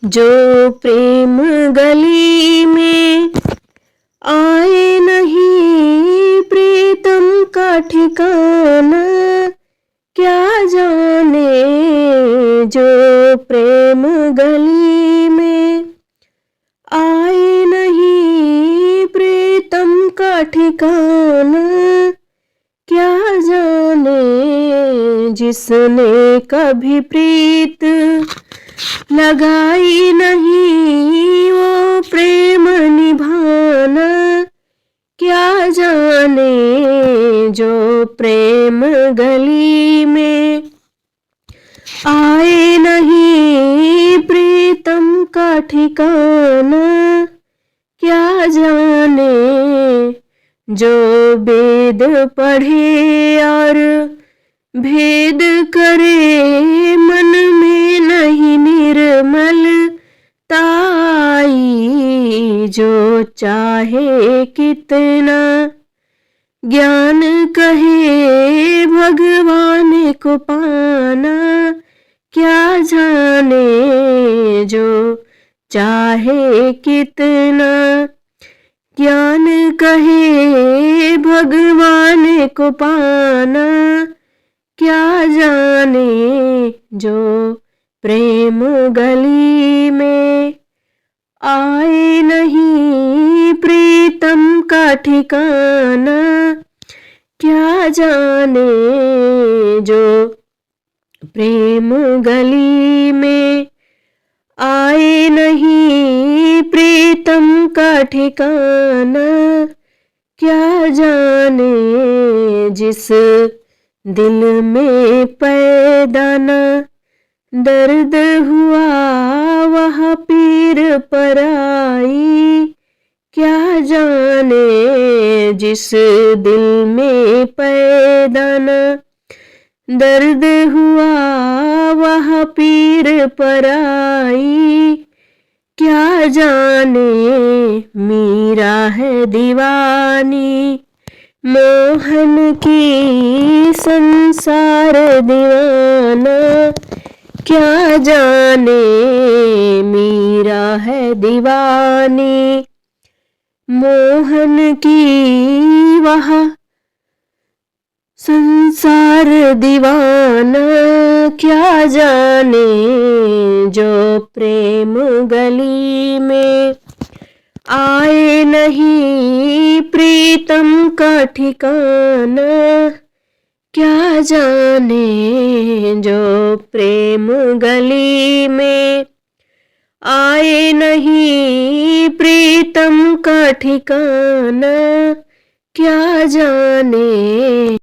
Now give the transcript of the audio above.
जो प्रेम गली में आए नहीं प्रीतम का ठिकाना, क्या जाने जो प्रेम गली में आए नहीं प्रीतम का ठिकाना, क्या जाने जिसने कभी प्रीत लगाई नहीं वो प्रेम निभाना, क्या जाने जो प्रेम गली में आए नहीं प्रीतम का ठिकाना, क्या जाने जो वेद पढ़े और भेद करे मन में नहीं निर्मलता आई, जो चाहे कितना ज्ञान कहे भगवान को पाना, क्या जाने जो चाहे कितना ज्ञान कहे भगवान को पाना, क्या जाने जो प्रेम गली में आए नहीं प्रीतम का ठिकाना, क्या जाने जो प्रेम गली में आए नहीं प्रीतम का ठिकाना, क्या जाने जिस दिल में पैदा न दर्द हुआ वह पीर पर आई, क्या जाने जिस दिल में पैदा न दर्द हुआ वह पीर पर आई, क्या जाने मीरा है दीवानी मोहन की संसार दीवाना, क्या जाने मीरा है दीवानी मोहन की वह संसार दीवाना, क्या जाने जो प्रेम गली में आए नहीं प्रीतम का ठिकाना, क्या जाने जो प्रेम गली में आए नहीं प्रीतम का ठिकाना, क्या जाने।